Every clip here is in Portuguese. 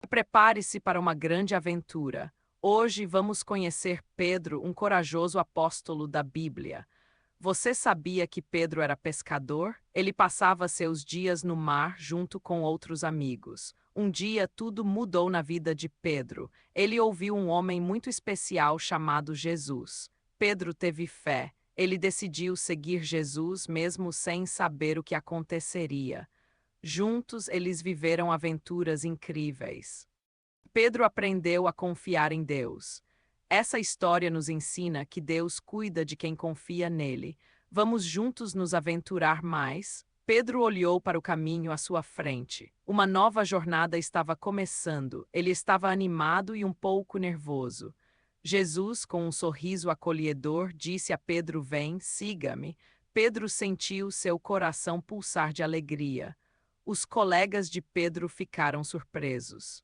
Prepare-se para uma grande aventura. Hoje vamos conhecer Pedro, um corajoso apóstolo da Bíblia. Você sabia que Pedro era pescador? Ele passava seus dias no mar junto com outros amigos. Um dia tudo mudou na vida de Pedro. Ele ouviu um homem muito especial chamado Jesus. Pedro teve fé. Ele decidiu seguir Jesus mesmo sem saber o que aconteceria. Juntos eles viveram aventuras incríveis. Pedro aprendeu a confiar em Deus. Essa história nos ensina que Deus cuida de quem confia nele. Vamos juntos nos aventurar mais? Pedro olhou para o caminho à sua frente. Uma nova jornada estava começando. Ele estava animado e um pouco nervoso. Jesus, com um sorriso acolhedor, disse a Pedro: Vem, siga-me. Pedro sentiu seu coração pulsar de alegria. Os colegas de Pedro ficaram surpresos.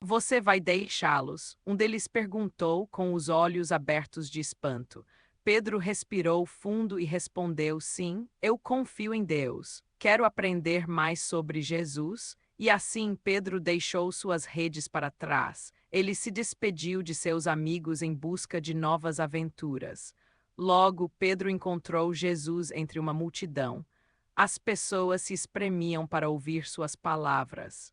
Você vai deixá-los? Um deles perguntou com os olhos abertos de espanto. Pedro respirou fundo e respondeu: Sim, eu confio em Deus. Quero aprender mais sobre Jesus. E assim Pedro deixou suas redes para trás. Ele se despediu de seus amigos em busca de novas aventuras. Logo, Pedro encontrou Jesus entre uma multidão. As pessoas se espremiam para ouvir suas palavras.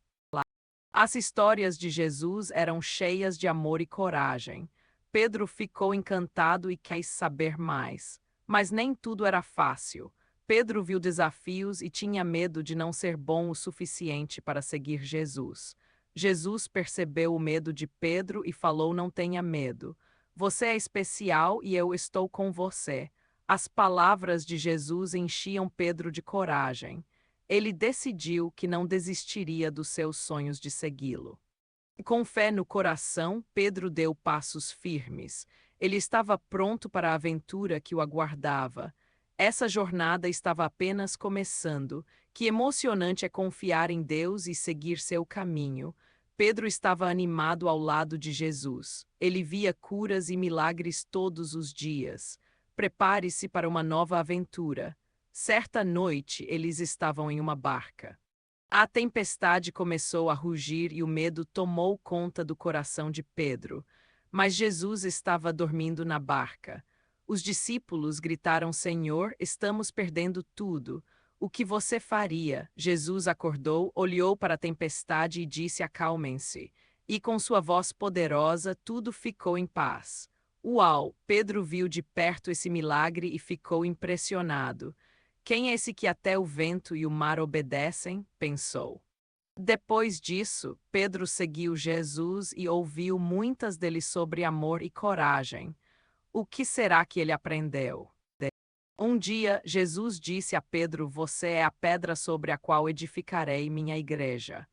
As histórias de Jesus eram cheias de amor e coragem. Pedro ficou encantado e quis saber mais. Mas nem tudo era fácil. Pedro viu desafios e tinha medo de não ser bom o suficiente para seguir Jesus. Jesus percebeu o medo de Pedro e falou: Não tenha medo. Você é especial e eu estou com você. As palavras de Jesus enchiam Pedro de coragem. Ele decidiu que não desistiria dos seus sonhos de segui-lo. Com fé no coração, Pedro deu passos firmes. Ele estava pronto para a aventura que o aguardava. Essa jornada estava apenas começando. Que emocionante é confiar em Deus e seguir seu caminho. Pedro estava animado ao lado de Jesus. Ele via curas e milagres todos os dias. Prepare-se para uma nova aventura. Certa noite, eles estavam em uma barca. A tempestade começou a rugir e o medo tomou conta do coração de Pedro. Mas Jesus estava dormindo na barca. Os discípulos gritaram: Senhor, estamos perdendo tudo. O que você faria? Jesus acordou, olhou para a tempestade e disse: Acalmem-se. E com sua voz poderosa, tudo ficou em paz. Uau! Pedro viu de perto esse milagre e ficou impressionado. Quem é esse que até o vento e o mar obedecem? Pensou. Depois disso, Pedro seguiu Jesus e ouviu muitas deles sobre amor e coragem. O que será que ele aprendeu? Um dia, Jesus disse a Pedro: Você é a pedra sobre a qual edificarei minha igreja.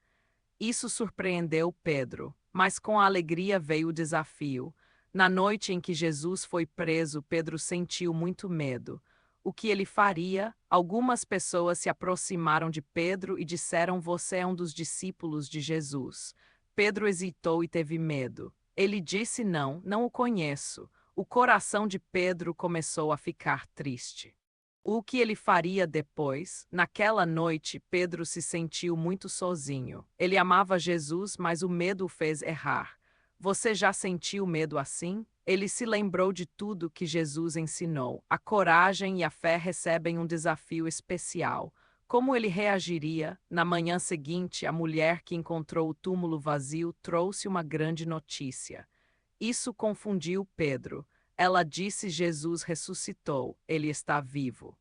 Isso surpreendeu Pedro, mas com a alegria veio o desafio. Na noite em que Jesus foi preso, Pedro sentiu muito medo. O que ele faria? Algumas pessoas se aproximaram de Pedro e disseram: Você é um dos discípulos de Jesus. Pedro hesitou e teve medo. Ele disse: Não, não o conheço. O coração de Pedro começou a ficar triste. O que ele faria depois? Naquela noite, Pedro se sentiu muito sozinho. Ele amava Jesus, mas o medo o fez errar. Você já sentiu medo assim? Ele se lembrou de tudo que Jesus ensinou. A coragem e a fé recebem um desafio especial. Como ele reagiria? Na manhã seguinte, a mulher que encontrou o túmulo vazio trouxe uma grande notícia. Isso confundiu Pedro. Ela disse: Jesus ressuscitou, ele está vivo.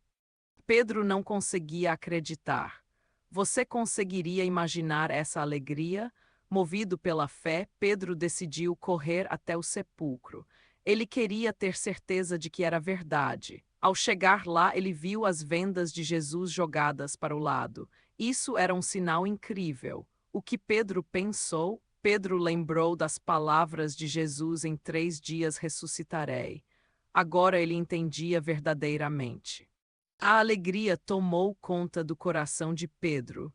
Pedro não conseguia acreditar. Você conseguiria imaginar essa alegria? Movido pela fé, Pedro decidiu correr até o sepulcro. Ele queria ter certeza de que era verdade. Ao chegar lá, ele viu as vendas de Jesus jogadas para o lado. Isso era um sinal incrível. O que Pedro pensou? Pedro lembrou das palavras de Jesus: Em 3 dias ressuscitarei. Agora ele entendia verdadeiramente. A alegria tomou conta do coração de Pedro.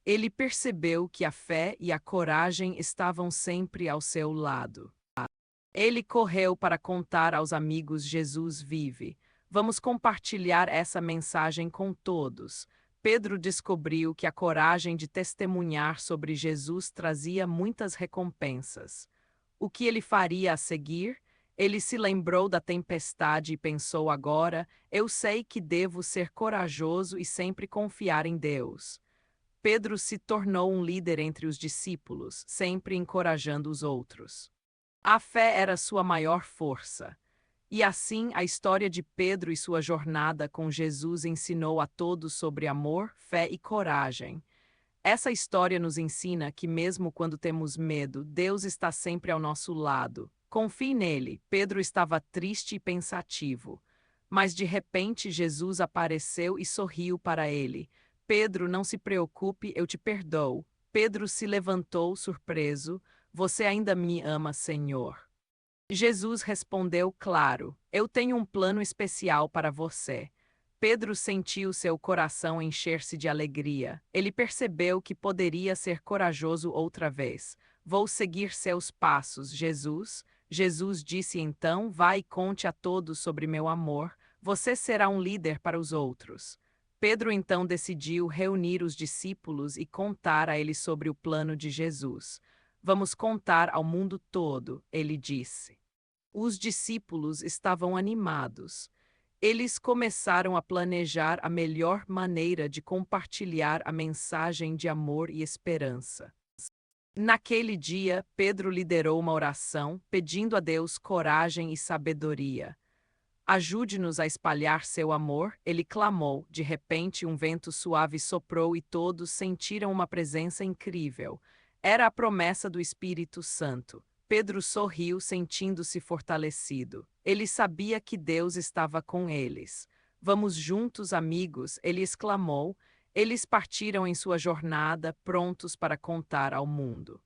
Ele percebeu que a fé e a coragem estavam sempre ao seu lado. Ele correu para contar aos amigos: Jesus vive. Vamos compartilhar essa mensagem com todos. Pedro descobriu que a coragem de testemunhar sobre Jesus trazia muitas recompensas. O que ele faria a seguir? Ele se lembrou da tempestade e pensou agora: eu sei que devo ser corajoso e sempre confiar em Deus. Pedro se tornou um líder entre os discípulos, sempre encorajando os outros. A fé era sua maior força. E assim, a história de Pedro e sua jornada com Jesus ensinou a todos sobre amor, fé e coragem. Essa história nos ensina que, mesmo quando temos medo, Deus está sempre ao nosso lado. Confie nele. Pedro estava triste e pensativo. Mas de repente Jesus apareceu e sorriu para ele. Pedro, não se preocupe, eu te perdoo. Pedro se levantou, surpreso. Você ainda me ama, Senhor? Jesus respondeu claro: eu tenho um plano especial para você. Pedro sentiu seu coração encher-se de alegria. Ele percebeu que poderia ser corajoso outra vez. Vou seguir seus passos, Jesus. Jesus disse então: vai e conte a todos sobre meu amor. Você será um líder para os outros. Pedro então decidiu reunir os discípulos e contar a eles sobre o plano de Jesus. Vamos contar ao mundo todo, ele disse. Os discípulos estavam animados. Eles começaram a planejar a melhor maneira de compartilhar a mensagem de amor e esperança. Naquele dia, Pedro liderou uma oração, pedindo a Deus coragem e sabedoria. Ajude-nos a espalhar seu amor, ele clamou. De repente, um vento suave soprou e todos sentiram uma presença incrível. Era a promessa do Espírito Santo. Pedro sorriu, sentindo-se fortalecido. Ele sabia que Deus estava com eles. Vamos juntos, amigos, ele exclamou. Eles partiram em sua jornada, prontos para contar ao mundo.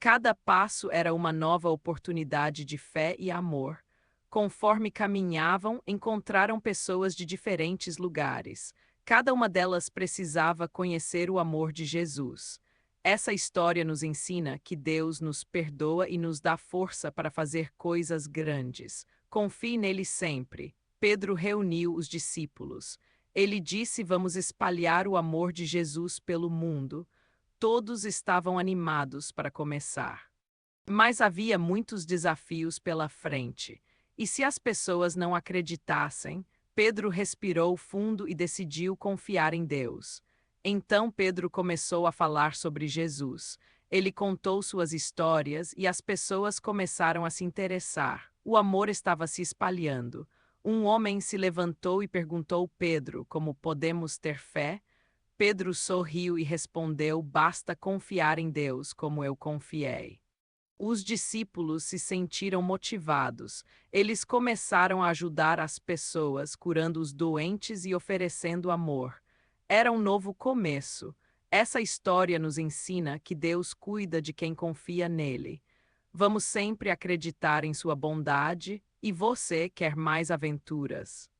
Cada passo era uma nova oportunidade de fé e amor. Conforme caminhavam, encontraram pessoas de diferentes lugares. Cada uma delas precisava conhecer o amor de Jesus. Essa história nos ensina que Deus nos perdoa e nos dá força para fazer coisas grandes. Confie nele sempre. Pedro reuniu os discípulos. Ele disse: vamos espalhar o amor de Jesus pelo mundo. Todos estavam animados para começar. Mas havia muitos desafios pela frente. E se as pessoas não acreditassem, Pedro respirou fundo e decidiu confiar em Deus. Então Pedro começou a falar sobre Jesus. Ele contou suas histórias e as pessoas começaram a se interessar. O amor estava se espalhando. Um homem se levantou e perguntou: Pedro, como podemos ter fé? Pedro sorriu e respondeu: basta confiar em Deus como eu confiei. Os discípulos se sentiram motivados. Eles começaram a ajudar as pessoas, curando os doentes e oferecendo amor. Era um novo começo. Essa história nos ensina que Deus cuida de quem confia nele. Vamos sempre acreditar em sua bondade. E você quer mais aventuras?